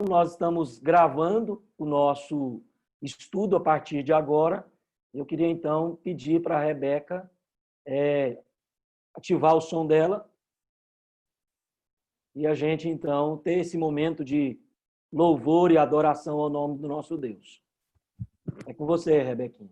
nós estamos gravando o nosso estudo a partir de agora. Eu queria, então, pedir para a Rebeca ativar o som dela e a gente, então, ter esse momento de louvor e adoração ao nome do nosso Deus. É com você, Rebequinha.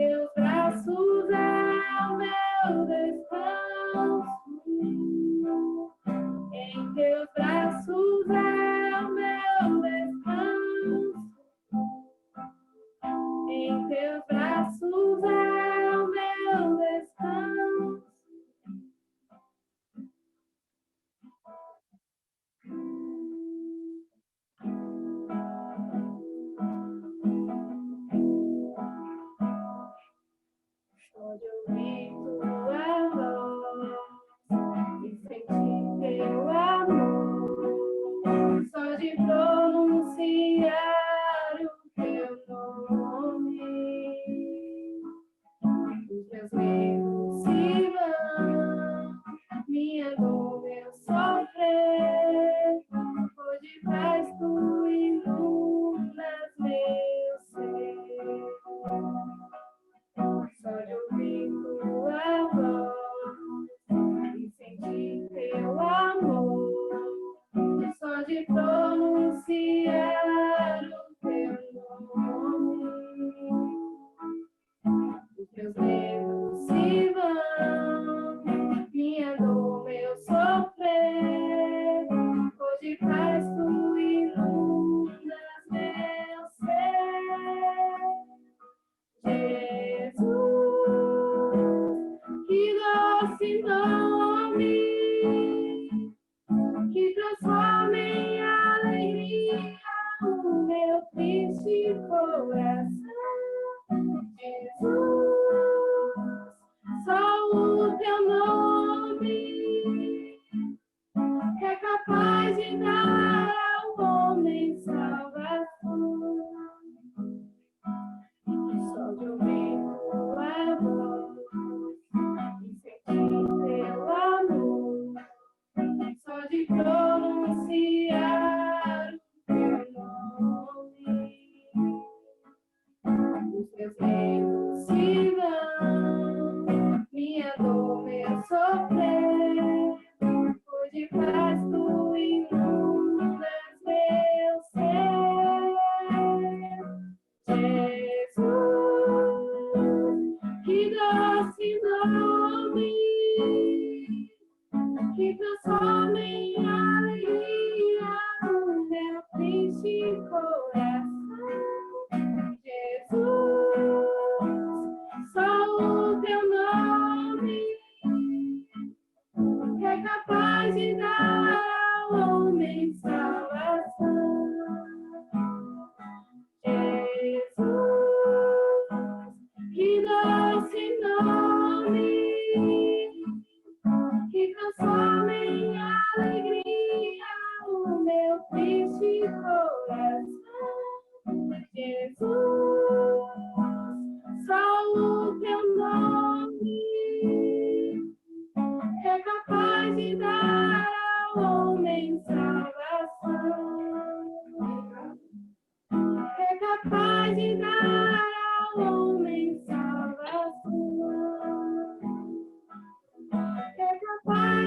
Teus braços é o meu descanso.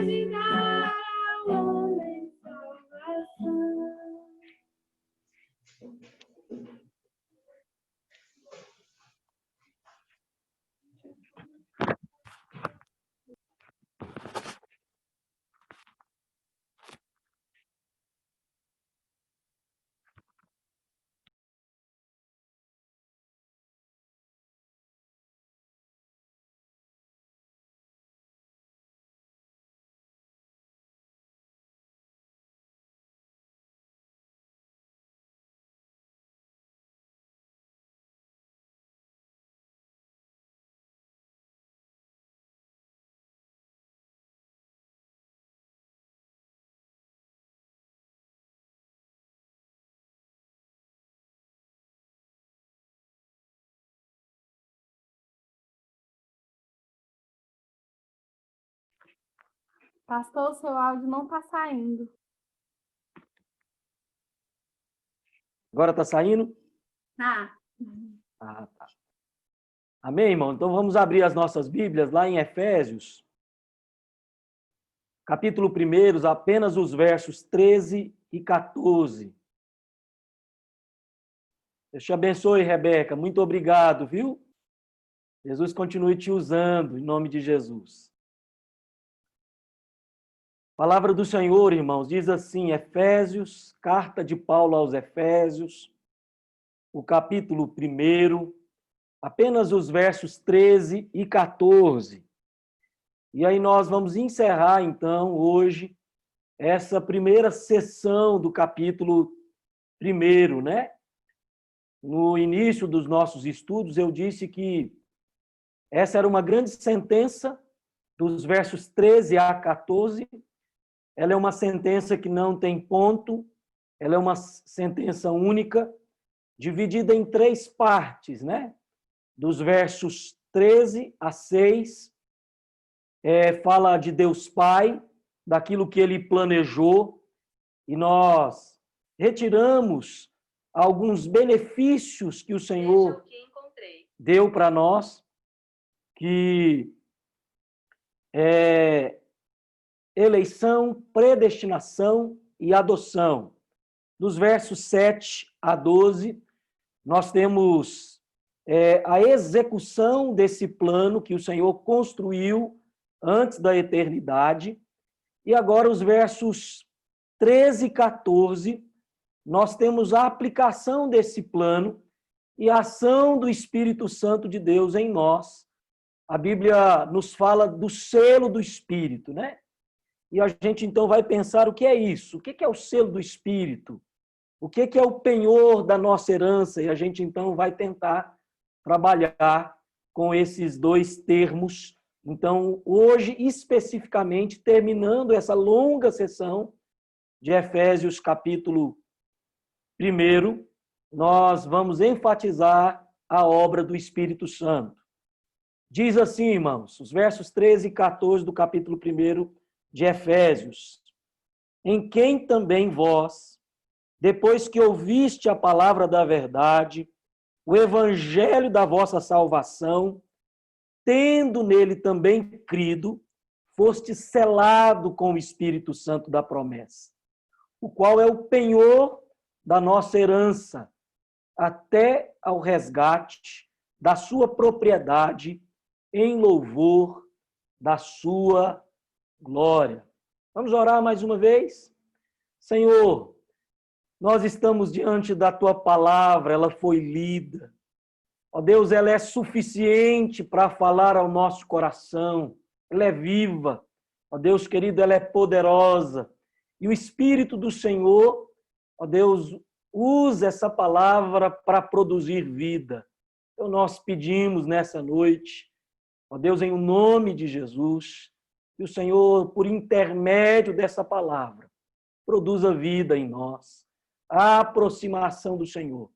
de dar ao homem salvação. Pastor, o seu áudio não está saindo. Agora está saindo? Tá. Ah, tá. Amém, irmão? Então vamos abrir as nossas Bíblias lá em Efésios, capítulo 1, apenas os versos 13 e 14. Deus te abençoe, Rebeca. Muito obrigado, viu? Jesus continue te usando, em nome de Jesus. A palavra do Senhor, irmãos, diz assim, Efésios, carta de Paulo aos Efésios, o capítulo 1, apenas os versos 13 e 14. E aí nós vamos encerrar, então, hoje, essa primeira sessão do capítulo 1, né? No início dos nossos estudos, eu disse que essa era uma grande sentença, dos versos 13 a 14. Ela é uma sentença que não tem ponto, ela é uma sentença única, dividida em 3 partes, né? Dos versos 13 a 6, fala de Deus Pai, daquilo que ele planejou, e nós retiramos alguns benefícios que o Senhor deu para nós, que é eleição, predestinação e adoção. Dos versos 7 a 12, nós temos a execução desse plano que o Senhor construiu antes da eternidade. E agora os versos 13 e 14, nós temos a aplicação desse plano e a ação do Espírito Santo de Deus em nós. A Bíblia nos fala do selo do Espírito, né? E a gente então vai pensar o que é isso? O que é o selo do Espírito? O que é o penhor da nossa herança? E a gente então vai tentar trabalhar com esses 2 termos. Então, hoje, especificamente, terminando essa longa sessão de Efésios, capítulo 1, nós vamos enfatizar a obra do Espírito Santo. Diz assim, irmãos, os versos 13 e 14 do capítulo 1 de Efésios: em quem também vós, depois que ouviste a palavra da verdade, o evangelho da vossa salvação, tendo nele também crido, foste selado com o Espírito Santo da promessa, o qual é o penhor da nossa herança, até ao resgate da sua propriedade, em louvor da sua glória. Vamos orar mais uma vez? Senhor, nós estamos diante da tua palavra, ela foi lida. Ó Deus, ela é suficiente para falar ao nosso coração. Ela é viva. Ó Deus querido, ela é poderosa. E o Espírito do Senhor, ó Deus, usa essa palavra para produzir vida. Então nós pedimos nessa noite, ó Deus, em nome de Jesus, que o Senhor, por intermédio dessa palavra, produza vida em nós, a aproximação do Senhor.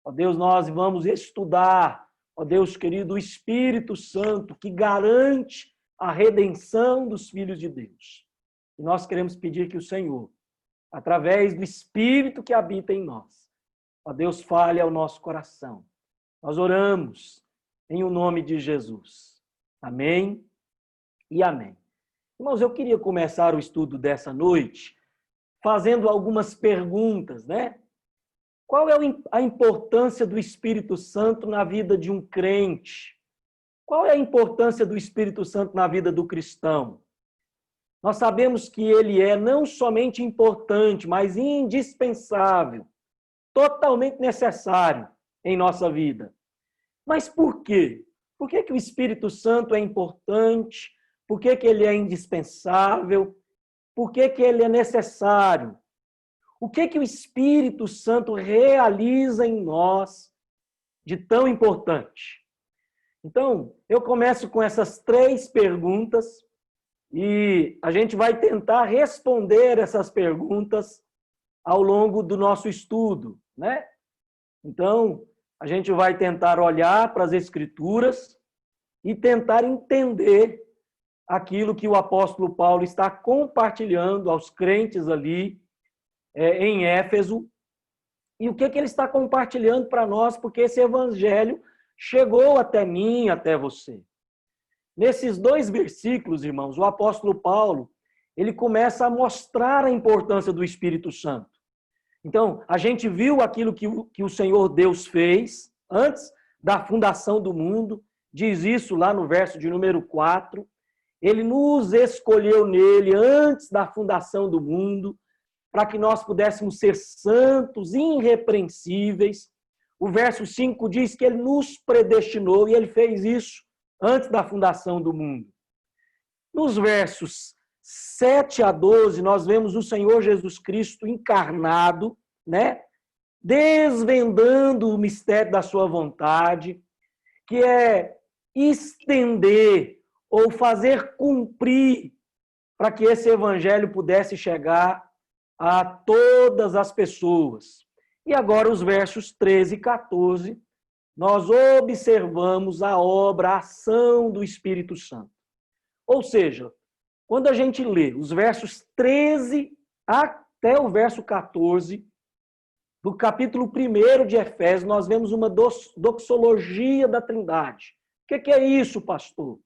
Ó Deus, nós vamos estudar, ó Deus querido, o Espírito Santo que garante a redenção dos filhos de Deus. E nós queremos pedir que o Senhor, através do Espírito que habita em nós, ó Deus, fale ao nosso coração. Nós oramos em o nome de Jesus. Amém e amém. Irmãos, eu queria começar o estudo dessa noite fazendo algumas perguntas, né? Qual é a importância do Espírito Santo na vida de um crente? Qual é a importância do Espírito Santo na vida do cristão? Nós sabemos que ele é não somente importante, mas indispensável, totalmente necessário em nossa vida. Mas por quê? Por que o Espírito Santo é importante? Por que ele é indispensável? Por que ele é necessário? O que o Espírito Santo realiza em nós de tão importante? Então, eu começo com essas 3 perguntas e a gente vai tentar responder essas perguntas ao longo do nosso estudo, né? Então, a gente vai tentar olhar para as Escrituras e tentar entender aquilo que o apóstolo Paulo está compartilhando aos crentes ali em Éfeso. E o que ele está compartilhando para nós, porque esse evangelho chegou até mim, até você. Nesses 2 versículos, irmãos, o apóstolo Paulo, ele começa a mostrar a importância do Espírito Santo. Então, a gente viu aquilo que o Senhor Deus fez antes da fundação do mundo, diz isso lá no verso de número 4. Ele nos escolheu nele antes da fundação do mundo, para que nós pudéssemos ser santos, irrepreensíveis. O verso 5 diz que ele nos predestinou e ele fez isso antes da fundação do mundo. Nos versos 7 a 12, nós vemos o Senhor Jesus Cristo encarnado, né? Desvendando o mistério da sua vontade, que é estender ou fazer cumprir para que esse evangelho pudesse chegar a todas as pessoas. E agora os versos 13 e 14, nós observamos a obra, a ação do Espírito Santo. Ou seja, quando a gente lê os versos 13 até o verso 14, do capítulo 1 de Efésios, nós vemos uma doxologia da Trindade. O que é isso, pastor?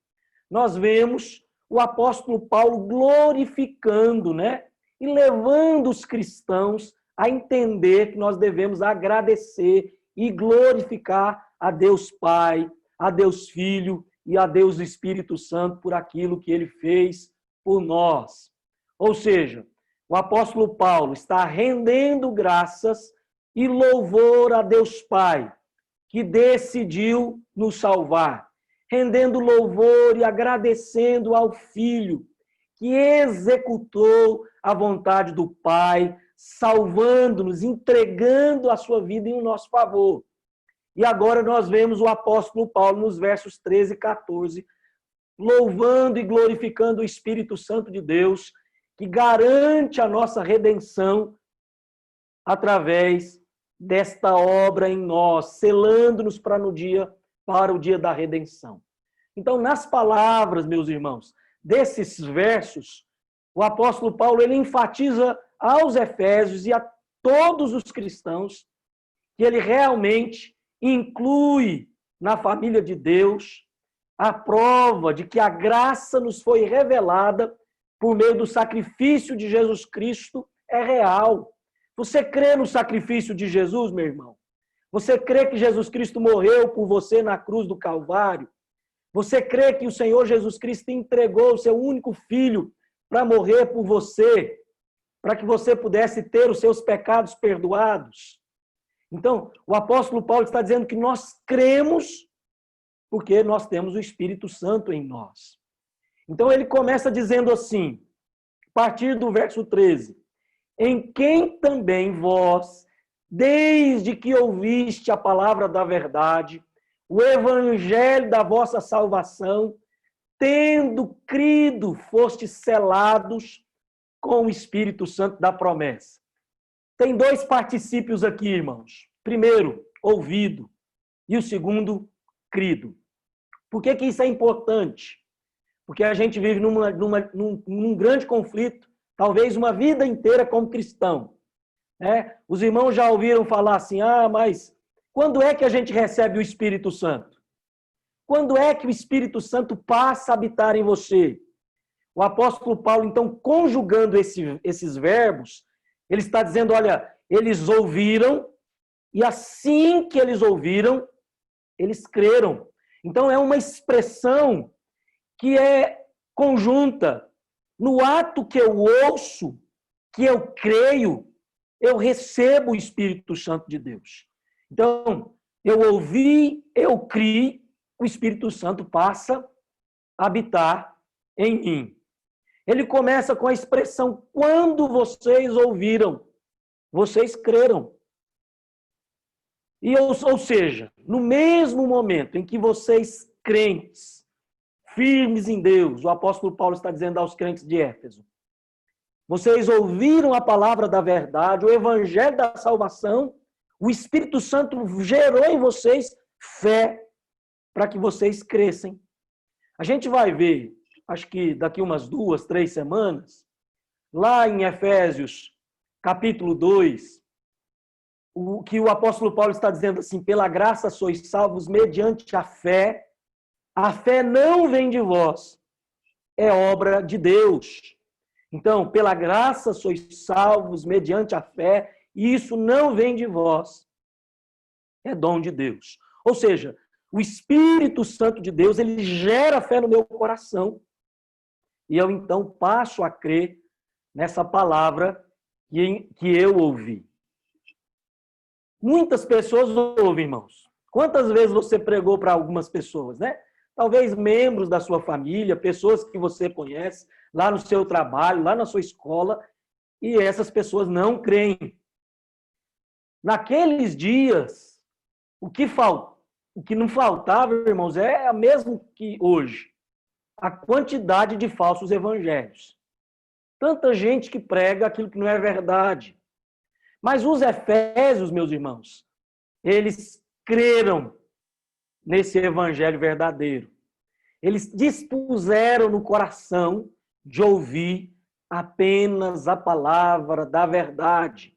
Nós vemos o apóstolo Paulo glorificando, né? E levando os cristãos a entender que nós devemos agradecer e glorificar a Deus Pai, a Deus Filho e a Deus Espírito Santo por aquilo que ele fez por nós. Ou seja, o apóstolo Paulo está rendendo graças e louvor a Deus Pai, que decidiu nos salvar, rendendo louvor e agradecendo ao Filho, que executou a vontade do Pai, salvando-nos, entregando a sua vida em nosso favor. E agora nós vemos o apóstolo Paulo nos versos 13 e 14, louvando e glorificando o Espírito Santo de Deus, que garante a nossa redenção através desta obra em nós, selando-nos para o dia da redenção. Então, nas palavras, meus irmãos, desses versos, o apóstolo Paulo ele enfatiza aos Efésios e a todos os cristãos que ele realmente inclui na família de Deus a prova de que a graça nos foi revelada por meio do sacrifício de Jesus Cristo é real. Você crê no sacrifício de Jesus, meu irmão? Você crê que Jesus Cristo morreu por você na cruz do Calvário? Você crê que o Senhor Jesus Cristo entregou o seu único filho para morrer por você, para que você pudesse ter os seus pecados perdoados? Então, o apóstolo Paulo está dizendo que nós cremos porque nós temos o Espírito Santo em nós. Então, ele começa dizendo assim, a partir do verso 13, em quem também vós, desde que ouviste a palavra da verdade, o evangelho da vossa salvação, tendo crido, fostes selados com o Espírito Santo da promessa. Tem 2 particípios aqui, irmãos. Primeiro, ouvido, e o segundo, crido. Por que isso é importante? Porque a gente vive num grande conflito, talvez uma vida inteira como cristão. Né? Os irmãos já ouviram falar assim, mas quando é que a gente recebe o Espírito Santo? Quando é que o Espírito Santo passa a habitar em você? O apóstolo Paulo, então, conjugando esses verbos, ele está dizendo, olha, eles ouviram, e assim que eles ouviram, eles creram. Então, é uma expressão que é conjunta. No ato que eu ouço, que eu creio, eu recebo o Espírito Santo de Deus. Então, eu ouvi, eu criei, o Espírito Santo passa a habitar em mim. Ele começa com a expressão, quando vocês ouviram, vocês creram. Ou seja, no mesmo momento em que vocês crentes, firmes em Deus, o apóstolo Paulo está dizendo aos crentes de Éfeso, vocês ouviram a palavra da verdade, o evangelho da salvação, o Espírito Santo gerou em vocês fé para que vocês crescem. A gente vai ver, acho que daqui umas 2, 3 semanas, lá em Efésios, capítulo 2, o que o apóstolo Paulo está dizendo assim, pela graça sois salvos mediante a fé não vem de vós, é obra de Deus. Então, pela graça sois salvos mediante a fé, e isso não vem de vós, é dom de Deus. Ou seja, o Espírito Santo de Deus, ele gera fé no meu coração, e eu então passo a crer nessa palavra que eu ouvi. Muitas pessoas ouvem, irmãos. Quantas vezes você pregou para algumas pessoas, né? Talvez membros da sua família, pessoas que você conhece, lá no seu trabalho, lá na sua escola, e essas pessoas não creem. Naqueles dias, o que não faltava, irmãos, é a mesma que hoje. A quantidade de falsos evangelhos. Tanta gente que prega aquilo que não é verdade. Mas os efésios, meus irmãos, eles creram nesse evangelho verdadeiro. Eles dispuseram no coração de ouvir apenas a palavra da verdade.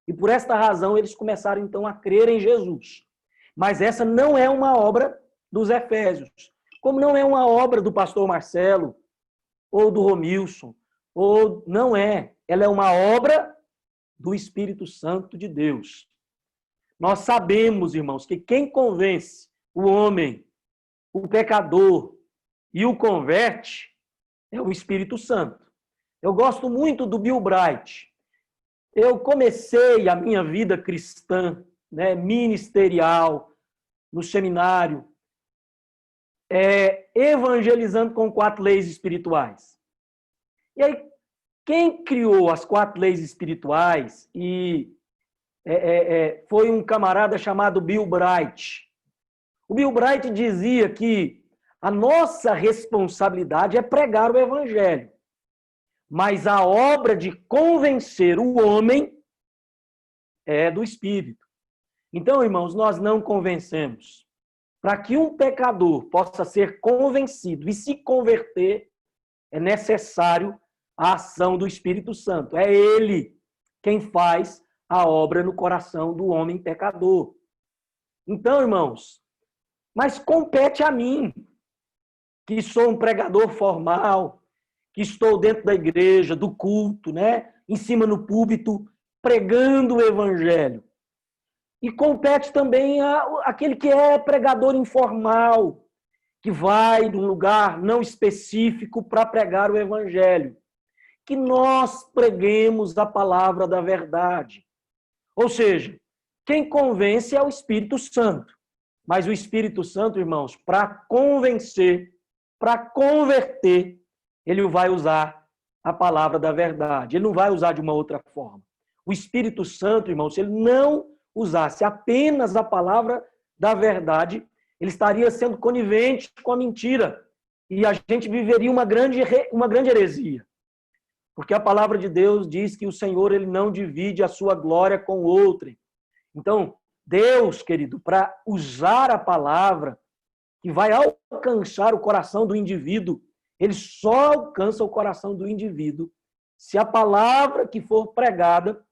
E por esta razão eles começaram então a crer em Jesus. Mas essa não é uma obra dos efésios, como não é uma obra do pastor Marcelo ou do Romilson, ou não é, ela é uma obra do Espírito Santo de Deus. Nós sabemos, irmãos, que quem convence o homem, o pecador e o converte é o Espírito Santo. Eu gosto muito do Bill Bright. Eu comecei a minha vida cristã, né, ministerial, no seminário, evangelizando com 4 leis espirituais. E aí, quem criou as 4 leis espirituais foi um camarada chamado Bill Bright. O Bill Bright dizia que a nossa responsabilidade é pregar o evangelho, mas a obra de convencer o homem é do Espírito. Então, irmãos, nós não convencemos. Para que um pecador possa ser convencido e se converter, é necessário a ação do Espírito Santo. É ele quem faz a obra no coração do homem pecador. Então, irmãos, mas compete a mim, que sou um pregador formal, que estou dentro da igreja, do culto, né? Em cima no púlpito, pregando o evangelho. E compete também aquele que é pregador informal, que vai num lugar não específico para pregar o evangelho. Que nós preguemos a palavra da verdade. Ou seja, quem convence é o Espírito Santo. Mas o Espírito Santo, irmãos, para convencer, para converter, ele vai usar a palavra da verdade. Ele não vai usar de uma outra forma. O Espírito Santo, irmãos, se ele não usasse apenas a palavra da verdade, ele estaria sendo conivente com a mentira. E a gente viveria uma grande heresia. Porque a palavra de Deus diz que o Senhor ele não divide a sua glória com outrem. Então, Deus, querido, para usar a palavra que vai alcançar o coração do indivíduo, ele só alcança o coração do indivíduo se a palavra que for pregada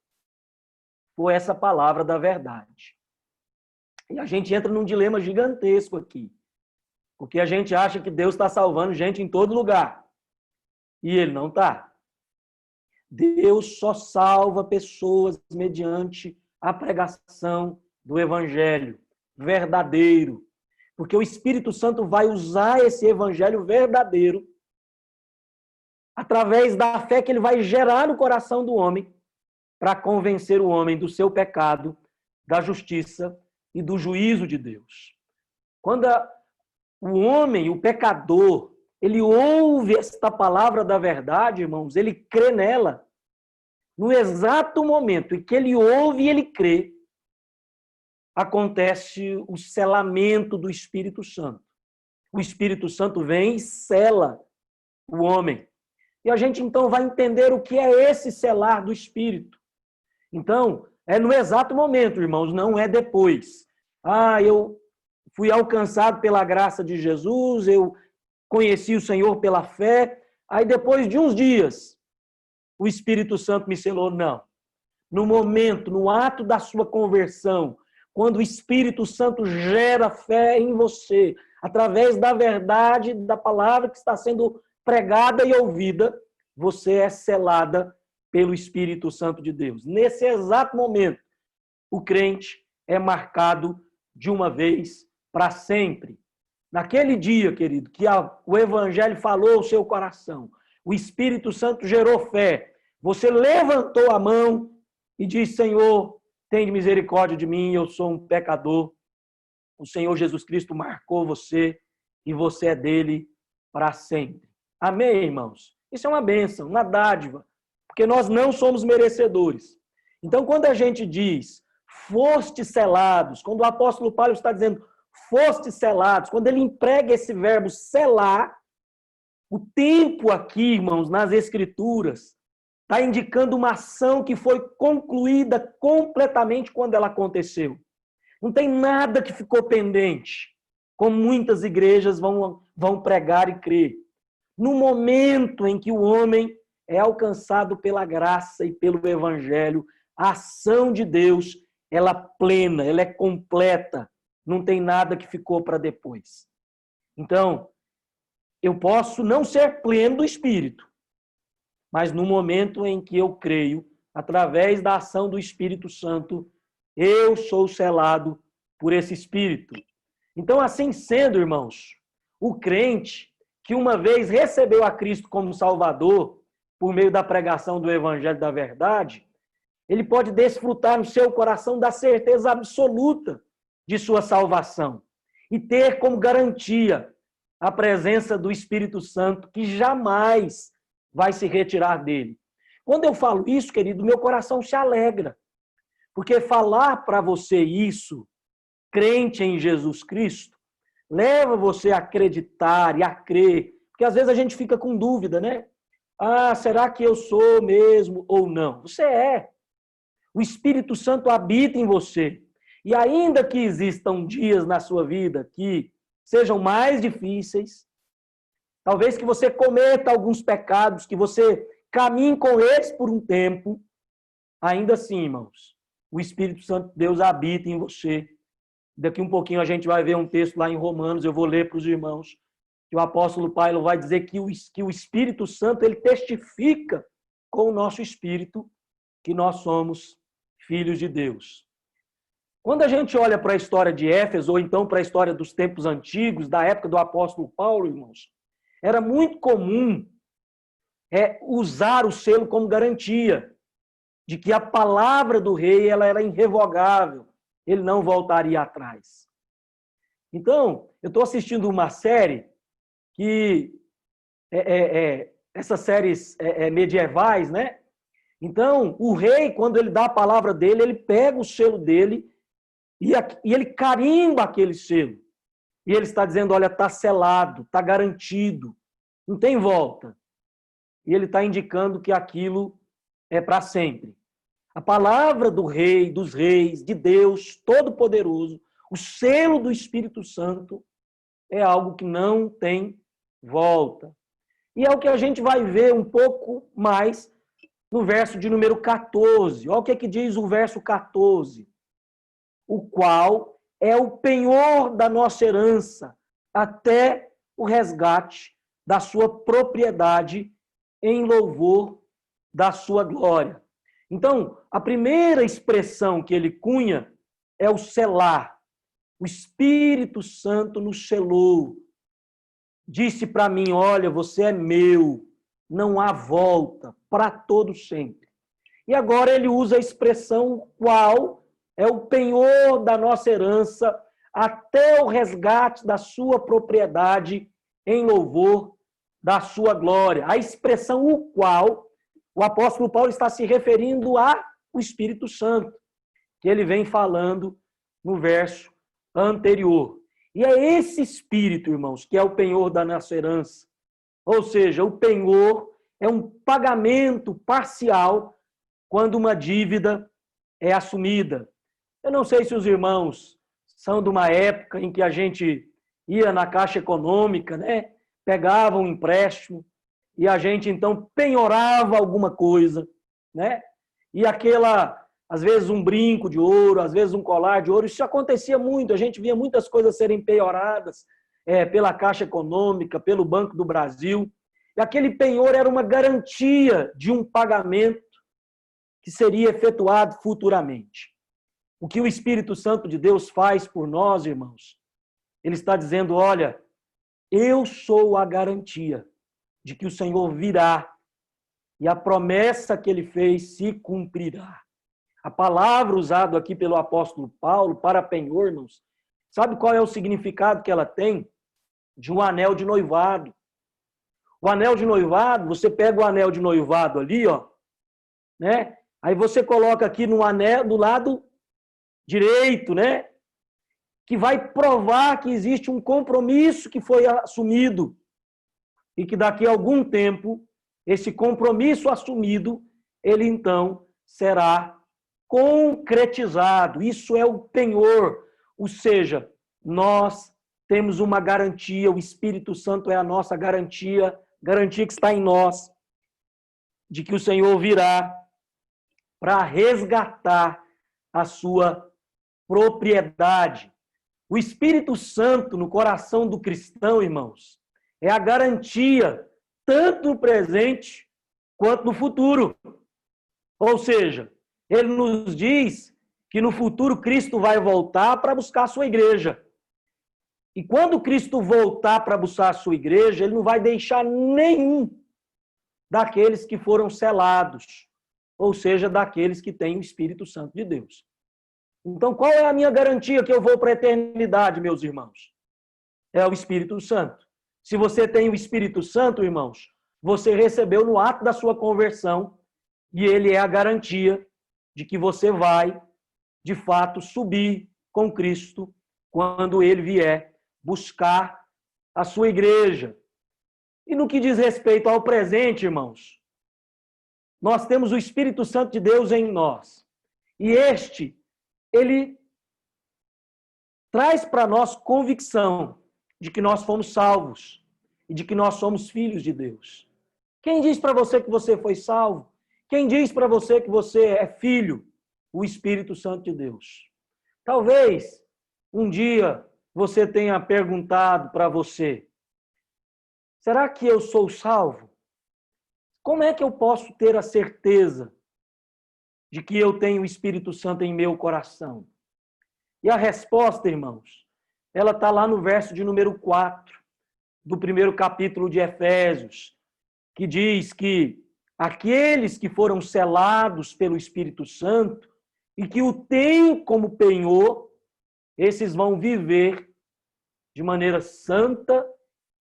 for essa palavra da verdade. E a gente entra num dilema gigantesco aqui, porque a gente acha que Deus está salvando gente em todo lugar. E ele não está. Deus só salva pessoas mediante a pregação do evangelho verdadeiro. Porque o Espírito Santo vai usar esse evangelho verdadeiro através da fé que ele vai gerar no coração do homem para convencer o homem do seu pecado, da justiça e do juízo de Deus. Quando o homem, o pecador, ele ouve esta palavra da verdade, irmãos, ele crê nela. No exato momento em que ele ouve e ele crê, acontece o selamento do Espírito Santo. O Espírito Santo vem e sela o homem. E a gente então vai entender o que é esse selar do Espírito. Então, é no exato momento, irmãos, não é depois. Eu fui alcançado pela graça de Jesus, eu conheci o Senhor pela fé, aí depois de uns dias, o Espírito Santo me selou. Não. No momento, no ato da sua conversão, quando o Espírito Santo gera fé em você, através da verdade, da palavra que está sendo pregada e ouvida, você é selada pelo Espírito Santo de Deus. Nesse exato momento, o crente é marcado de uma vez para sempre. Naquele dia, querido, que o Evangelho falou ao seu coração, o Espírito Santo gerou fé, você levantou a mão e disse: Senhor, tem misericórdia de mim, eu sou um pecador. O Senhor Jesus Cristo marcou você e você é dele para sempre. Amém, irmãos? Isso é uma bênção, uma dádiva, porque nós não somos merecedores. Então, quando a gente diz, foste selados, quando o apóstolo Paulo está dizendo, foste selados, quando ele emprega esse verbo selar, o tempo aqui, irmãos, nas Escrituras, está indicando uma ação que foi concluída completamente quando ela aconteceu. Não tem nada que ficou pendente, como muitas igrejas vão pregar e crer. No momento em que o homem é alcançado pela graça e pelo evangelho, a ação de Deus, ela é plena, ela é completa, não tem nada que ficou para depois. Então, eu posso não ser pleno do Espírito, mas no momento em que eu creio, através da ação do Espírito Santo, eu sou selado por esse Espírito. Então, assim sendo, irmãos, o crente que uma vez recebeu a Cristo como Salvador, por meio da pregação do Evangelho da Verdade, ele pode desfrutar no seu coração da certeza absoluta de sua salvação e ter como garantia a presença do Espírito Santo, que jamais vai se retirar dele. Quando eu falo isso, querido, meu coração se alegra, porque falar para você isso, crente em Jesus Cristo, leva você a acreditar e a crer, porque às vezes a gente fica com dúvida, né? Será que eu sou mesmo ou não? Você é. O Espírito Santo habita em você. E ainda que existam dias na sua vida que sejam mais difíceis, talvez que você cometa alguns pecados, que você caminhe com eles por um tempo, ainda assim, irmãos, o Espírito Santo de Deus habita em você. Daqui um pouquinho a gente vai ver um texto lá em Romanos, eu vou ler para os irmãos, que o apóstolo Paulo vai dizer que o Espírito Santo, ele testifica com o nosso espírito que nós somos filhos de Deus. Quando a gente olha para a história de Éfeso, ou então para a história dos tempos antigos, da época do apóstolo Paulo, irmãos, era muito comum usar o selo como garantia de que a palavra do rei ela era irrevogável, ele não voltaria atrás. Então, eu estou assistindo uma série que essas séries medievais, né? Então, o rei, quando ele dá a palavra dele, ele pega o selo dele e ele carimba aquele selo. E ele está dizendo, olha, está selado, está garantido, não tem volta. E ele está indicando que aquilo é para sempre. A palavra do rei, dos reis, de Deus Todo-Poderoso, o selo do Espírito Santo, é algo que não tem volta. E é o que a gente vai ver um pouco mais no verso de número 14. Olha o que diz o verso 14. O qual é o penhor da nossa herança, até o resgate da sua propriedade em louvor da sua glória. Então, a primeira expressão que ele cunha é o selar. O Espírito Santo nos selou. Disse para mim, olha, você é meu, não há volta, para todo sempre. E agora ele usa a expressão qual é o penhor da nossa herança até o resgate da sua propriedade em louvor da sua glória. A expressão o qual, o apóstolo Paulo está se referindo ao Espírito Santo, que ele vem falando no verso anterior. E é esse Espírito, irmãos, que é o penhor da nossa herança. Ou seja, o penhor é um pagamento parcial quando uma dívida é assumida. Eu não sei se os irmãos são de uma época em que a gente ia na Caixa Econômica, né? Pegava um empréstimo e a gente então penhorava alguma coisa, né? E aquela, às vezes um brinco de ouro, às vezes um colar de ouro, isso acontecia muito, a gente via muitas coisas serem penhoradas pela Caixa Econômica, pelo Banco do Brasil, e aquele penhor era uma garantia de um pagamento que seria efetuado futuramente. O que o Espírito Santo de Deus faz por nós, irmãos, ele está dizendo, olha, eu sou a garantia de que o Senhor virá e a promessa que ele fez se cumprirá. A palavra usada aqui pelo apóstolo Paulo para penhor, irmãos, sabe qual é o significado que ela tem? De um anel de noivado. O anel de noivado, você pega o anel de noivado ali, ó, né? Aí você coloca aqui no anel do lado direito, né? Que vai provar que existe um compromisso que foi assumido e que daqui a algum tempo esse compromisso assumido, ele então será concretizado. Isso é o penhor, ou seja, nós temos uma garantia, o Espírito Santo é a nossa garantia, garantia que está em nós, de que o Senhor virá para resgatar a sua propriedade. O Espírito Santo no coração do cristão, irmãos, é a garantia tanto no presente quanto no futuro. Ou seja, ele nos diz que no futuro Cristo vai voltar para buscar a sua igreja. E quando Cristo voltar para buscar a sua igreja, ele não vai deixar nenhum daqueles que foram selados, ou seja, daqueles que têm o Espírito Santo de Deus. Então, qual é a minha garantia que eu vou para a eternidade, meus irmãos? É o Espírito Santo. Se você tem o Espírito Santo, irmãos, você recebeu no ato da sua conversão e ele é a garantia de que você vai, de fato, subir com Cristo quando ele vier buscar a sua igreja. E no que diz respeito ao presente, irmãos, nós temos o Espírito Santo de Deus em nós. E ele traz para nós convicção de que nós fomos salvos e de que nós somos filhos de Deus. Quem diz para você que você foi salvo? Quem diz para você que você é filho? O Espírito Santo de Deus. Talvez um dia você tenha perguntado para você, será que eu sou salvo? Como é que eu posso ter a certeza de que eu tenho o Espírito Santo em meu coração? E a resposta, irmãos, ela está lá no verso de número 4 do primeiro capítulo de Efésios, que diz que aqueles que foram selados pelo Espírito Santo e que o têm como penhor, esses vão viver de maneira santa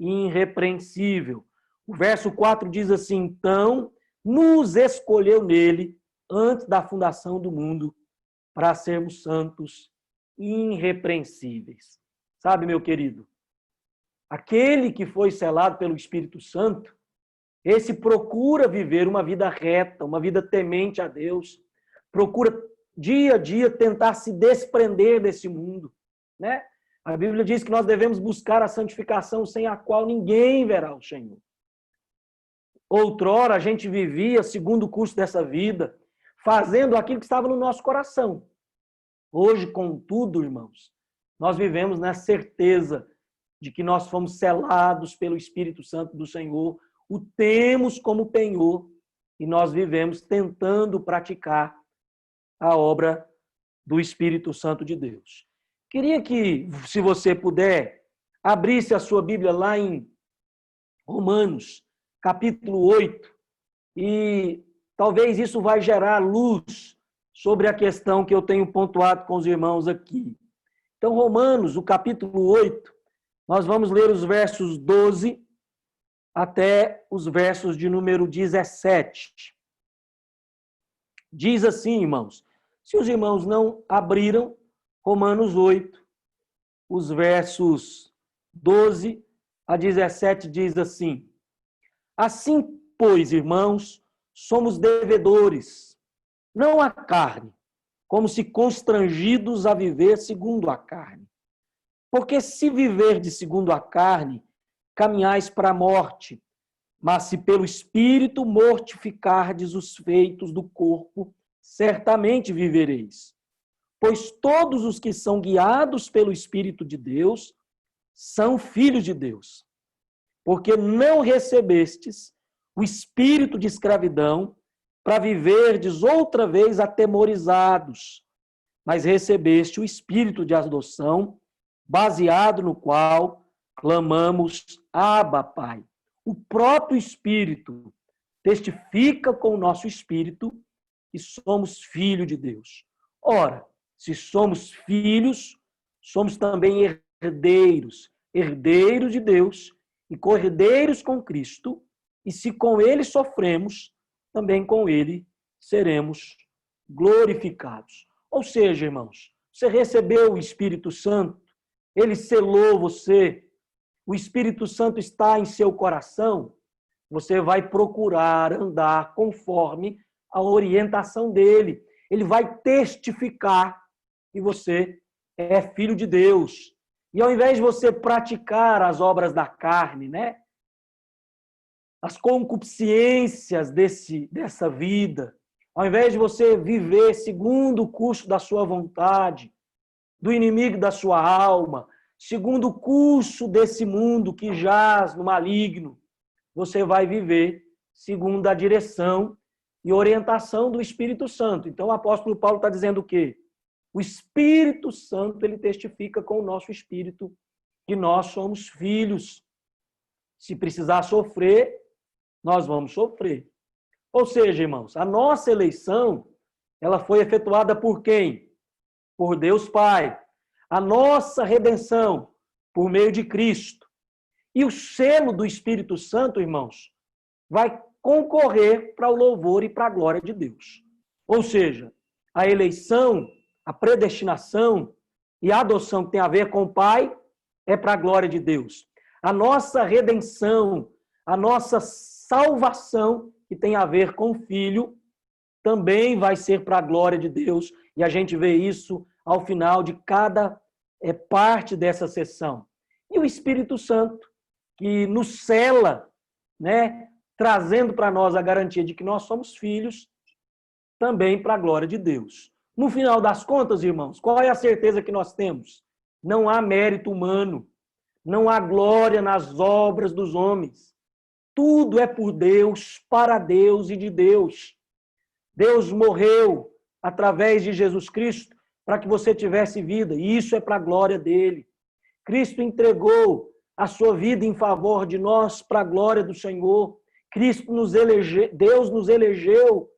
e irrepreensível. O verso 4 diz assim, então, nos escolheu nele antes da fundação do mundo para sermos santos e irrepreensíveis. Sabe, meu querido, aquele que foi selado pelo Espírito Santo, esse procura viver uma vida reta, uma vida temente a Deus, procura dia a dia tentar se desprender desse mundo, né? A Bíblia diz que nós devemos buscar a santificação sem a qual ninguém verá o Senhor. Outrora a gente vivia segundo o curso dessa vida, fazendo aquilo que estava no nosso coração. Hoje, contudo, irmãos, nós vivemos na certeza de que nós fomos selados pelo Espírito Santo do Senhor, o temos como penhor e nós vivemos tentando praticar a obra do Espírito Santo de Deus. Queria que, se você puder, abrisse a sua Bíblia lá em Romanos, capítulo 8, e talvez isso vai gerar luz sobre a questão que eu tenho pontuado com os irmãos aqui. Então, Romanos, o capítulo 8, nós vamos ler os versos 12 até os versos de número 17. Diz assim, irmãos, se os irmãos não abriram, Romanos 8, os versos 12 a 17 diz assim: assim, pois, irmãos, somos devedores, não à carne, como se constrangidos a viver segundo a carne. Porque se viverdes segundo a carne, caminhais para a morte, mas se pelo Espírito mortificardes os feitos do corpo, certamente vivereis. Pois todos os que são guiados pelo Espírito de Deus são filhos de Deus. Porque não recebestes o espírito de escravidão para viverdes outra vez atemorizados, mas recebeste o espírito de adoção, baseado no qual clamamos, Abba, Pai. O próprio Espírito testifica com o nosso espírito que somos filhos de Deus. Ora, se somos filhos, somos também herdeiros, herdeiros de Deus e co-herdeiros com Cristo, e se com ele sofremos, também com ele seremos glorificados. Ou seja, irmãos, você recebeu o Espírito Santo, ele selou você, o Espírito Santo está em seu coração, você vai procurar andar conforme a orientação dele. Ele vai testificar que você é filho de Deus. E ao invés de você praticar as obras da carne, né? As concupiscências dessa vida, ao invés de você viver segundo o curso da sua vontade, do inimigo da sua alma, segundo o curso desse mundo que jaz no maligno, você vai viver segundo a direção e orientação do Espírito Santo. Então o apóstolo Paulo está dizendo o quê? O Espírito Santo, ele testifica com o nosso espírito que nós somos filhos. Se precisar sofrer, nós vamos sofrer. Ou seja, irmãos, a nossa eleição, ela foi efetuada por quem? Por Deus Pai. A nossa redenção, por meio de Cristo. E o selo do Espírito Santo, irmãos, vai concorrer para o louvor e para a glória de Deus. Ou seja, a eleição, a predestinação e a adoção que tem a ver com o Pai é para a glória de Deus. A nossa redenção, a nossa salvação, que tem a ver com o Filho, também vai ser para a glória de Deus. E a gente vê isso ao final de cada parte dessa sessão. E o Espírito Santo, que nos sela, né, trazendo para nós a garantia de que nós somos filhos, também para a glória de Deus. No final das contas, irmãos, qual é a certeza que nós temos? Não há mérito humano, não há glória nas obras dos homens. Tudo é por Deus, para Deus e de Deus. Deus morreu através de Jesus Cristo para que você tivesse vida, e isso é para a glória dele. Cristo entregou a sua vida em favor de nós para a glória do Senhor. Deus nos elegeu,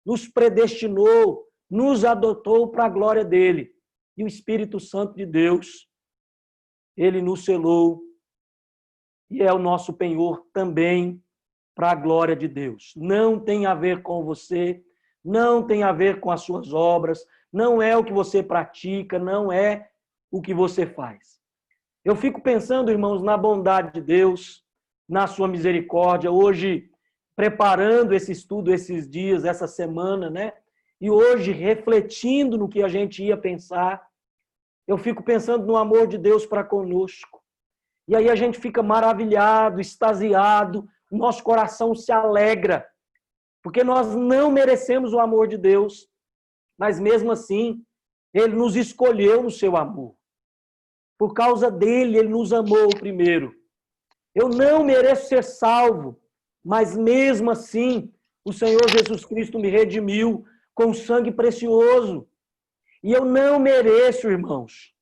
nos predestinou, nos adotou para a glória dele. E o Espírito Santo de Deus, ele nos selou e é o nosso penhor também para a glória de Deus. Não tem a ver com você, não tem a ver com as suas obras, não é o que você pratica, não é o que você faz. Eu fico pensando, irmãos, na bondade de Deus, na sua misericórdia, hoje preparando esse estudo esses dias, essa semana, né? E hoje refletindo no que a gente ia pensar, eu fico pensando no amor de Deus para conosco. E aí a gente fica maravilhado, extasiado, o nosso coração se alegra, porque nós não merecemos o amor de Deus, mas mesmo assim, ele nos escolheu no seu amor. Por causa dele, ele nos amou primeiro. Eu não mereço ser salvo, mas mesmo assim, o Senhor Jesus Cristo me redimiu com sangue precioso. E eu não mereço, irmãos,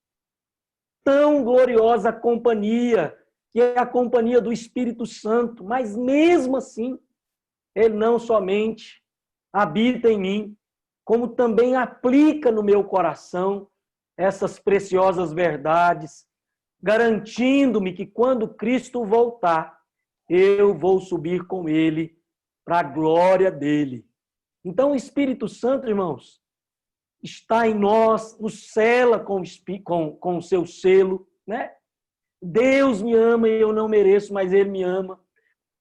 tão gloriosa companhia, que é a companhia do Espírito Santo, mas mesmo assim, ele não somente habita em mim, como também aplica no meu coração essas preciosas verdades, garantindo-me que quando Cristo voltar, eu vou subir com ele para a glória dele. Então, o Espírito Santo, irmãos, está em nós, nos sela com o seu selo, né? Deus me ama e eu não mereço, mas ele me ama.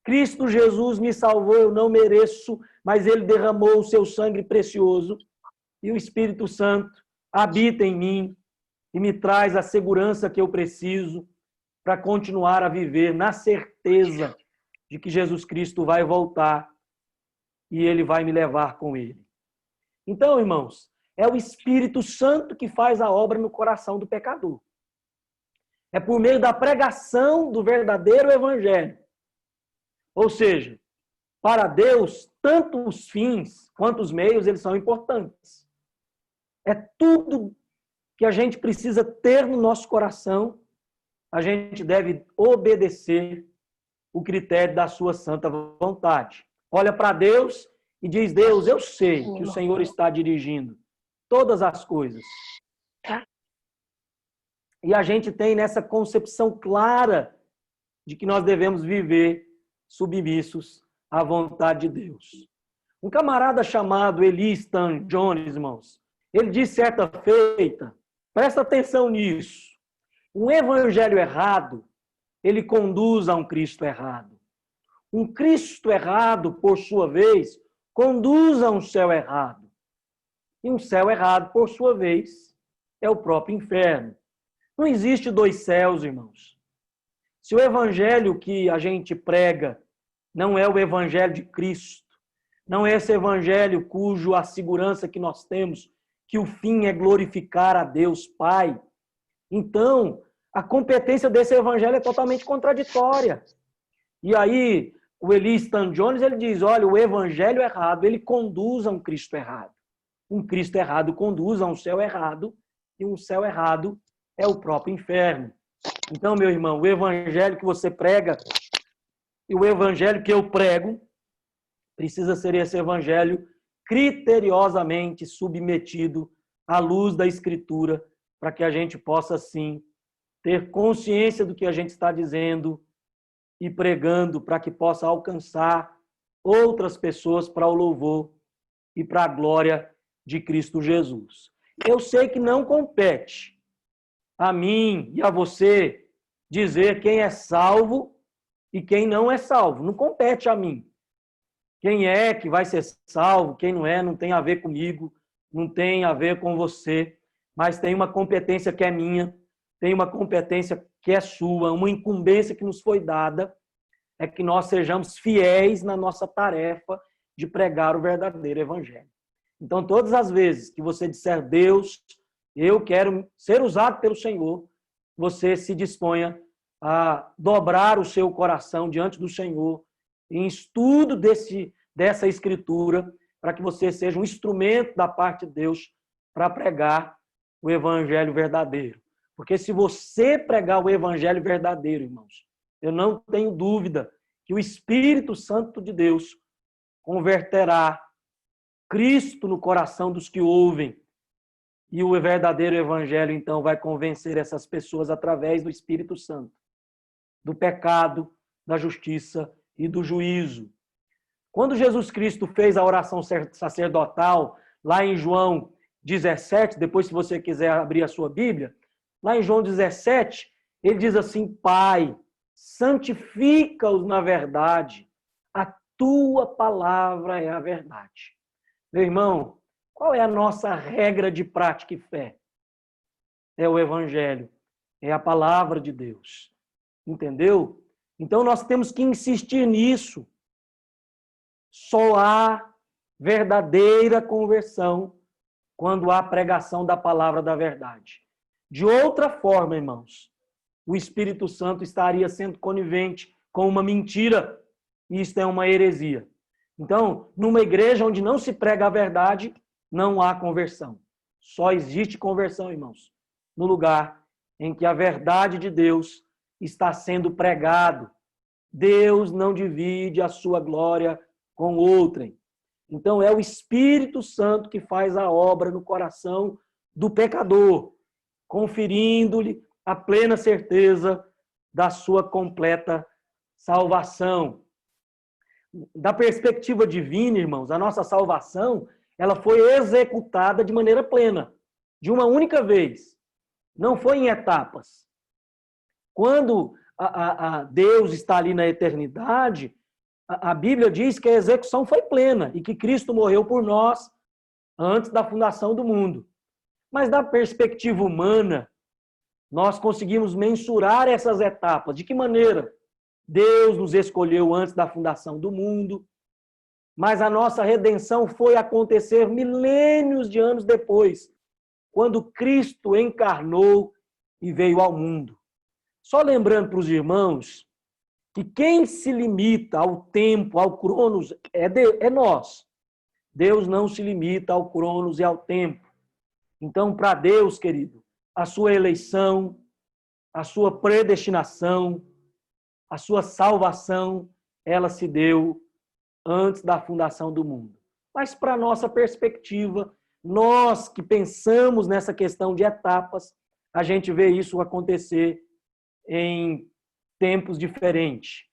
Cristo Jesus me salvou, eu não mereço, mas ele derramou o seu sangue precioso. E o Espírito Santo habita em mim e me traz a segurança que eu preciso para continuar a viver na certeza de que Jesus Cristo vai voltar e ele vai me levar com ele. Então, irmãos, é o Espírito Santo que faz a obra no coração do pecador. É por meio da pregação do verdadeiro evangelho. Ou seja, para Deus, tanto os fins quanto os meios, eles são importantes. É tudo que a gente precisa ter no nosso coração, a gente deve obedecer o critério da sua santa vontade. Olha para Deus e diz: Deus, eu sei que o Senhor está dirigindo todas as coisas. E a gente tem nessa concepção clara de que nós devemos viver submissos à vontade de Deus. Um camarada chamado Eli Stan Jones, irmãos, ele disse certa feita, presta atenção nisso, um evangelho errado, ele conduz a um Cristo errado. Um Cristo errado, por sua vez, conduz a um céu errado. E um céu errado, por sua vez, é o próprio inferno. Não existe dois céus, irmãos. Se o evangelho que a gente prega não é o evangelho de Cristo, não é esse evangelho cujo a segurança que nós temos, que o fim é glorificar a Deus Pai, então a competência desse evangelho é totalmente contraditória. E aí, o Eli Stan Jones, ele diz, olha, o evangelho errado, ele conduz a um Cristo errado. Um Cristo errado conduz a um céu errado, e um céu errado é o próprio inferno. Então, meu irmão, o evangelho que você prega e o evangelho que eu prego precisa ser esse evangelho criteriosamente submetido à luz da Escritura, para que a gente possa, sim, ter consciência do que a gente está dizendo e pregando, para que possa alcançar outras pessoas para o louvor e para a glória de Cristo Jesus. Eu sei que não compete a mim e a você dizer quem é salvo e quem não é salvo. Não compete a mim. Quem é que vai ser salvo, quem não é, não tem a ver comigo, não tem a ver com você, mas tem uma competência que é minha, tem uma competência que é sua, uma incumbência que nos foi dada, é que nós sejamos fiéis na nossa tarefa de pregar o verdadeiro evangelho. Então, todas as vezes que você disser, Deus, eu quero ser usado pelo Senhor, você se disponha a dobrar o seu coração diante do Senhor, em estudo dessa Escritura, para que você seja um instrumento da parte de Deus para pregar o evangelho verdadeiro. Porque se você pregar o evangelho verdadeiro, irmãos, eu não tenho dúvida que o Espírito Santo de Deus converterá Cristo no coração dos que ouvem. E o verdadeiro evangelho, então, vai convencer essas pessoas através do Espírito Santo, do pecado, da justiça e do juízo. Quando Jesus Cristo fez a oração sacerdotal, lá em João 17, depois se você quiser abrir a sua Bíblia, lá em João 17, ele diz assim, Pai, santifica-os na verdade, a tua palavra é a verdade. Meu irmão, qual é a nossa regra de prática e fé? É o Evangelho, é a palavra de Deus. Entendeu? Então nós temos que insistir nisso. Só há verdadeira conversão quando há pregação da palavra da verdade. De outra forma, irmãos, o Espírito Santo estaria sendo conivente com uma mentira. e isto é uma heresia. Então, numa igreja onde não se prega a verdade, não há conversão. Só existe conversão, irmãos, no lugar em que a verdade de Deus está sendo pregado. Deus não divide a sua glória com outrem. Então, é o Espírito Santo que faz a obra no coração do pecador, conferindo-lhe a plena certeza da sua completa salvação. Da perspectiva divina, irmãos, a nossa salvação, ela foi executada de maneira plena, de uma única vez. Não foi em etapas. Quando Deus está ali na eternidade, a Bíblia diz que a execução foi plena e que Cristo morreu por nós antes da fundação do mundo. Mas da perspectiva humana, nós conseguimos mensurar essas etapas. De que maneira? Deus nos escolheu antes da fundação do mundo, mas a nossa redenção foi acontecer milênios de anos depois, quando Cristo encarnou e veio ao mundo. Só lembrando para os irmãos que quem se limita ao tempo, ao cronos, é nós. Deus não se limita ao cronos e ao tempo. Então, para Deus, querido, a sua eleição, a sua predestinação, a sua salvação, ela se deu antes da fundação do mundo. Mas para a nossa perspectiva, nós que pensamos nessa questão de etapas, a gente vê isso acontecer em tempos diferentes.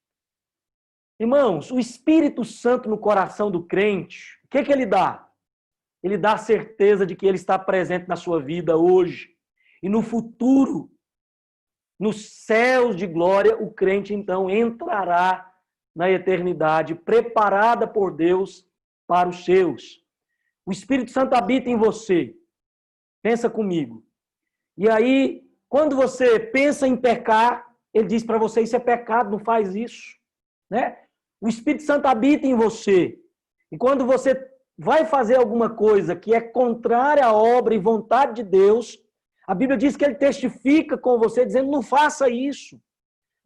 Irmãos, o Espírito Santo no coração do crente, o que ele dá? Ele dá a certeza de que ele está presente na sua vida hoje. E no futuro, nos céus de glória, o crente então entrará na eternidade, preparada por Deus para os seus. O Espírito Santo habita em você. Pensa comigo. E aí, quando você pensa em pecar, ele diz para você, isso é pecado, não faz isso. Né? O Espírito Santo habita em você. E quando você vai fazer alguma coisa que é contrária à obra e vontade de Deus, a Bíblia diz que ele testifica com você, dizendo, não faça isso.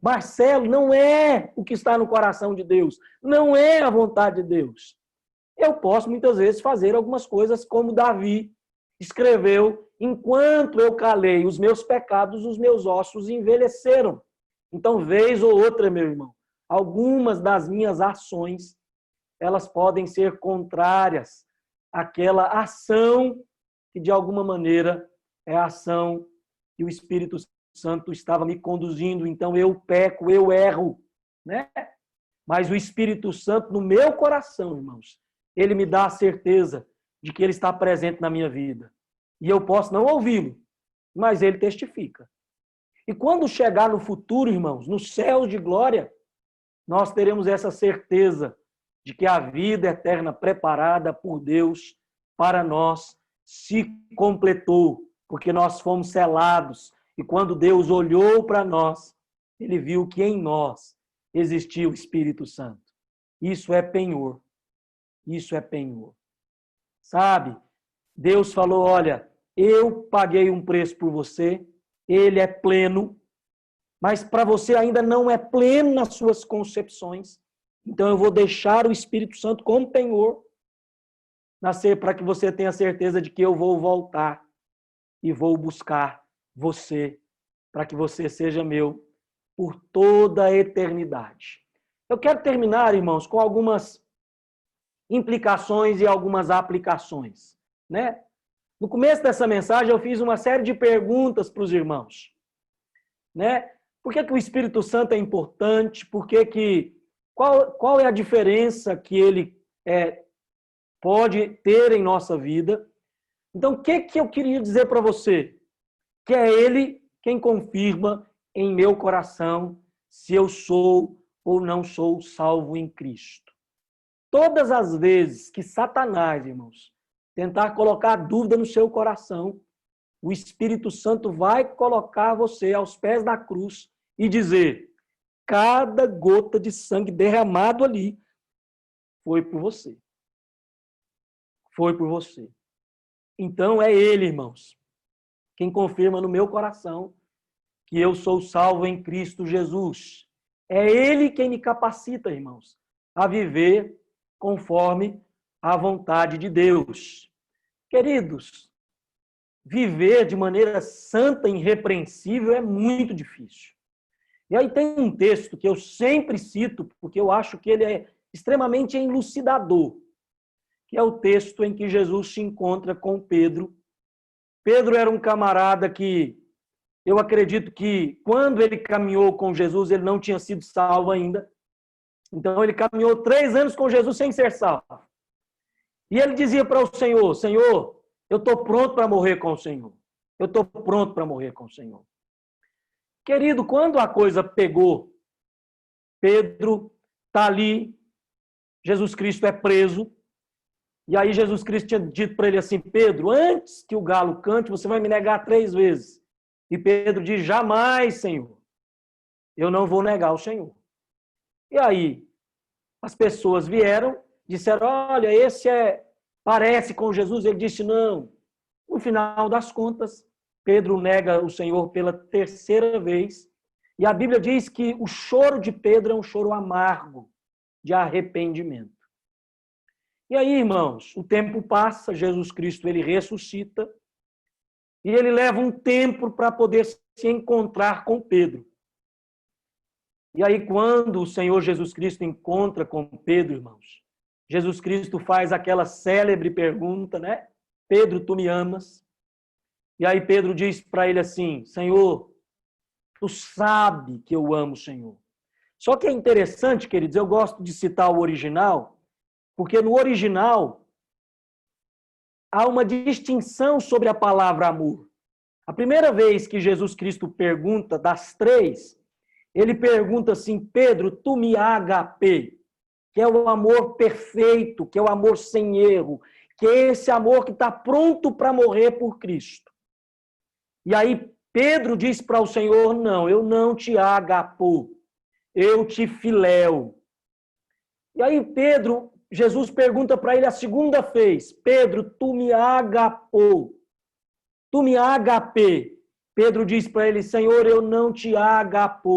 Marcelo, não é o que está no coração de Deus. Não é a vontade de Deus. Eu posso, muitas vezes, fazer algumas coisas como Davi escreveu, enquanto eu calei os meus pecados, os meus ossos envelheceram. Então, vez ou outra, meu irmão, algumas das minhas ações, elas podem ser contrárias àquela ação que, de alguma maneira, é a ação que o Espírito Santo estava me conduzindo. Então, eu peco, eu erro, né? Mas o Espírito Santo, no meu coração, irmãos, ele me dá a certeza de que ele está presente na minha vida. E eu posso não ouvi-lo, mas ele testifica. E quando chegar no futuro, irmãos, nos céus de glória, nós teremos essa certeza de que a vida eterna preparada por Deus para nós se completou, porque nós fomos selados. E quando Deus olhou para nós, ele viu que em nós existia o Espírito Santo. Isso é penhor. Isso é penhor. Sabe? Deus falou, olha, eu paguei um preço por você, ele é pleno, mas para você ainda não é pleno nas suas concepções. Então eu vou deixar o Espírito Santo como penhor, nascer para que você tenha certeza de que eu vou voltar e vou buscar você, para que você seja meu por toda a eternidade. Eu quero terminar, irmãos, com algumas implicações e algumas aplicações, né? No começo dessa mensagem eu fiz uma série de perguntas para os irmãos, né? Por que o Espírito Santo é importante? Qual é a diferença que ele pode ter em nossa vida? Então, o que eu queria dizer para você? Que é ele quem confirma em meu coração se eu sou ou não sou salvo em Cristo. Todas as vezes que Satanás, irmãos, tentar colocar dúvida no seu coração, o Espírito Santo vai colocar você aos pés da cruz e dizer, cada gota de sangue derramado ali foi por você. Foi por você. Então é ele, irmãos, quem confirma no meu coração que eu sou salvo em Cristo Jesus. É ele quem me capacita, irmãos, a viver conforme a vontade de Deus. Queridos, viver de maneira santa e irrepreensível é muito difícil. E aí tem um texto que eu sempre cito, porque eu acho que ele é extremamente elucidador, que é o texto em que Jesus se encontra com Pedro. Pedro era um camarada que eu acredito que quando ele caminhou com Jesus, ele não tinha sido salvo ainda. Então ele caminhou 3 anos com Jesus sem ser salvo. E ele dizia para o Senhor, Senhor, eu estou pronto para morrer com o Senhor. Eu estou pronto para morrer com o Senhor. Querido, quando a coisa pegou, Pedro está ali, Jesus Cristo é preso, e aí Jesus Cristo tinha dito para ele assim, Pedro, antes que o galo cante, você vai me negar 3 vezes. E Pedro diz, jamais, Senhor, eu não vou negar o Senhor. E aí, as pessoas vieram, disseram, olha, parece com Jesus. Ele disse, não. No final das contas, Pedro nega o Senhor pela 3ª vez. E a Bíblia diz que o choro de Pedro é um choro amargo, de arrependimento. E aí, irmãos, o tempo passa, Jesus Cristo, ele ressuscita, e ele leva um tempo para poder se encontrar com Pedro. E aí, quando o Senhor Jesus Cristo encontra com Pedro, irmãos, Jesus Cristo faz aquela célebre pergunta, né? Pedro, tu me amas? E aí Pedro diz para ele assim, Senhor, tu sabe que eu amo o Senhor. Só que é interessante, queridos, eu gosto de citar o original, porque no original há uma distinção sobre a palavra amor. A primeira vez que Jesus Cristo pergunta, das 3, ele pergunta assim, Pedro, tu me HP, que é o amor perfeito, que é o amor sem erro, que é esse amor que está pronto para morrer por Cristo. E aí Pedro diz para o Senhor, não, eu não te HP, eu te filéu. E aí Jesus pergunta para ele a 2ª vez, Pedro, tu me HP, tu me HP. Pedro diz para ele, Senhor, eu não te HP,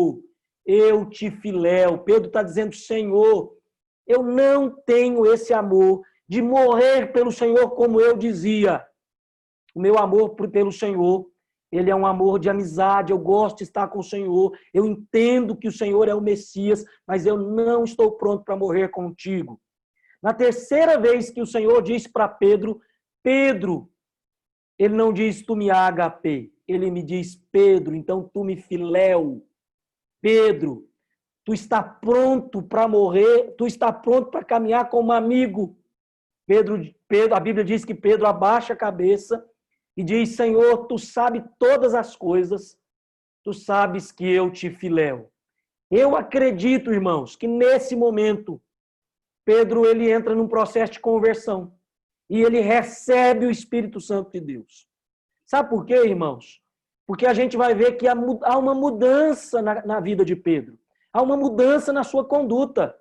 eu te filéu. Pedro está dizendo, Senhor, eu não tenho esse amor de morrer pelo Senhor como eu dizia. O meu amor pelo Senhor, ele é um amor de amizade, eu gosto de estar com o Senhor, eu entendo que o Senhor é o Messias, mas eu não estou pronto para morrer contigo. Na 3ª vez que o Senhor diz para Pedro, Pedro, ele não diz tu me HP, ele me diz Pedro, então tu me filéu. Pedro, tu está pronto para morrer, tu está pronto para caminhar como amigo. Pedro, a Bíblia diz que Pedro abaixa a cabeça e diz, Senhor, tu sabes todas as coisas, tu sabes que eu te filéu. Eu acredito, irmãos, que nesse momento, Pedro ele entra num processo de conversão e ele recebe o Espírito Santo de Deus. Sabe por quê, irmãos? Porque a gente vai ver que há uma mudança na vida de Pedro. Há uma mudança na sua conduta.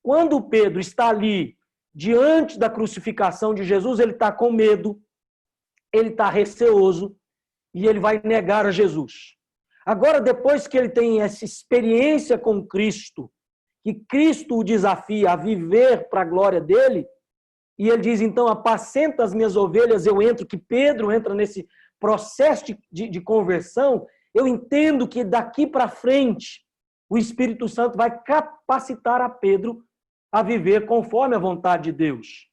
Quando Pedro está ali, diante da crucificação de Jesus, ele está com medo, ele está receoso e ele vai negar a Jesus. Agora, depois que ele tem essa experiência com Cristo, que Cristo o desafia a viver para a glória dele, e ele diz, então, apacenta as minhas ovelhas, que Pedro entra nesse processo de conversão, eu entendo que daqui para frente o Espírito Santo vai capacitar a Pedro a viver conforme a vontade de Deus.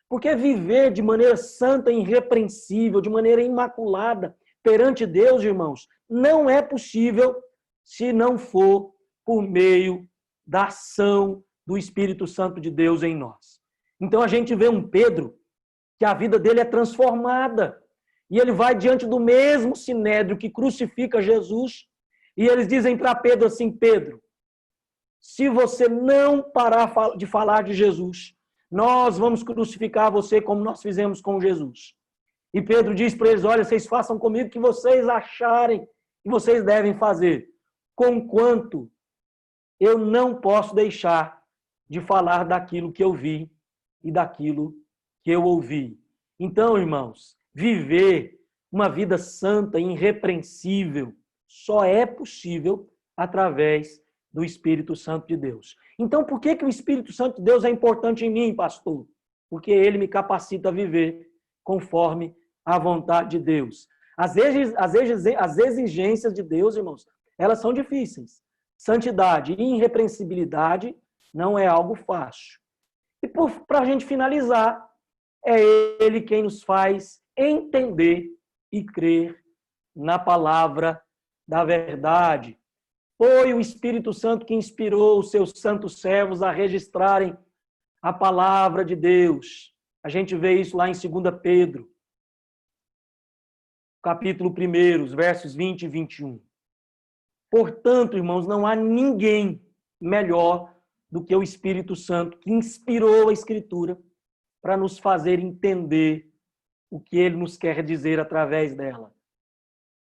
Porque viver de maneira santa, irrepreensível, de maneira imaculada perante Deus, irmãos, não é possível se não for por meio da ação do Espírito Santo de Deus em nós. Então a gente vê um Pedro que a vida dele é transformada. E ele vai diante do mesmo sinédrio que crucifica Jesus. E eles dizem para Pedro assim, Pedro, se você não parar de falar de Jesus, nós vamos crucificar você como nós fizemos com Jesus. E Pedro diz para eles, olha, vocês façam comigo o que vocês acharem que vocês devem fazer, conquanto eu não posso deixar de falar daquilo que eu vi e daquilo que eu ouvi. Então, irmãos, viver uma vida santa, irrepreensível, só é possível através do Espírito Santo de Deus. Então, por que o Espírito Santo de Deus é importante em mim, pastor? Porque ele me capacita a viver conforme a vontade de Deus. As exigências de Deus, irmãos, elas são difíceis. Santidade e irrepreensibilidade não é algo fácil. E para a gente finalizar, é ele quem nos faz entender e crer na palavra da verdade. Foi o Espírito Santo que inspirou os seus santos servos a registrarem a palavra de Deus. A gente vê isso lá em 2 Pedro, capítulo 1, os versos 20 e 21. Portanto, irmãos, não há ninguém melhor do que o Espírito Santo que inspirou a Escritura para nos fazer entender o que ele nos quer dizer através dela.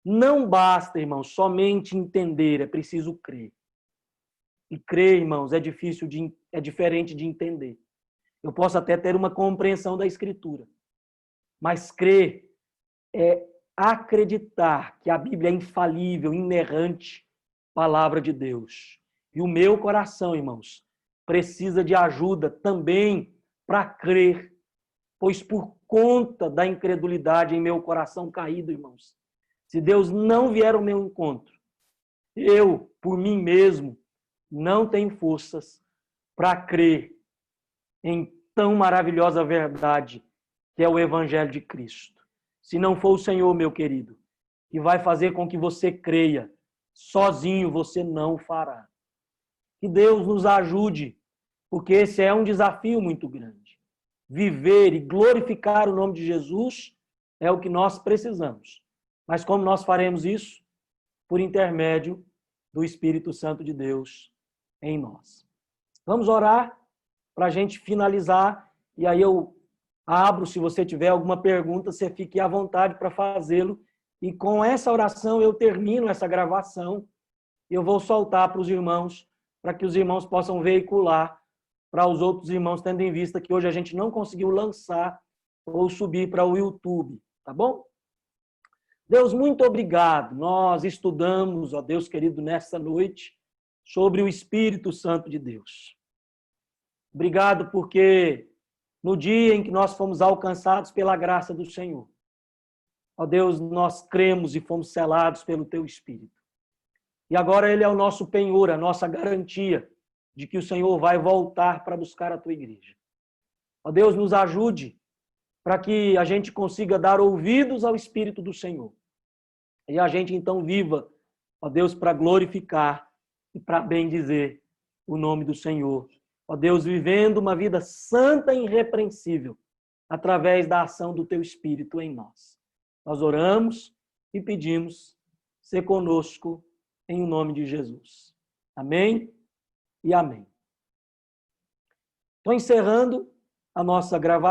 Não basta, irmãos, somente entender, é preciso crer. E crer, irmãos, é diferente de entender. Eu posso até ter uma compreensão da Escritura, mas crer é acreditar que a Bíblia é infalível, inerrante, palavra de Deus. E o meu coração, irmãos, precisa de ajuda também para crer, pois por conta da incredulidade em meu coração caído, irmãos, se Deus não vier ao meu encontro, eu, por mim mesmo, não tenho forças para crer em tão maravilhosa verdade que é o Evangelho de Cristo. Se não for o Senhor, meu querido, que vai fazer com que você creia, sozinho você não fará. Que Deus nos ajude, porque esse é um desafio muito grande. Viver e glorificar o nome de Jesus é o que nós precisamos. Mas como nós faremos isso? Por intermédio do Espírito Santo de Deus em nós. Vamos orar para a gente finalizar, e aí eu abro, se você tiver alguma pergunta, você fique à vontade para fazê-lo, e com essa oração eu termino essa gravação, e eu vou soltar para os irmãos, para que os irmãos possam veicular para os outros irmãos, tendo em vista que hoje a gente não conseguiu lançar ou subir para o YouTube, tá bom? Deus, muito obrigado. Nós estudamos, ó Deus querido, nesta noite, sobre o Espírito Santo de Deus. Obrigado porque no dia em que nós fomos alcançados pela graça do Senhor, ó Deus, nós cremos e fomos selados pelo Teu Espírito. E agora Ele é o nosso penhor, a nossa garantia de que o Senhor vai voltar para buscar a Tua igreja. Ó Deus, nos ajude para que a gente consiga dar ouvidos ao Espírito do Senhor. E a gente então viva, ó Deus, para glorificar e para bendizer o nome do Senhor. Ó Deus, vivendo uma vida santa e irrepreensível através da ação do Teu Espírito em nós. Nós oramos e pedimos, ser conosco em nome de Jesus. Amém e amém. Estou encerrando a nossa gravação.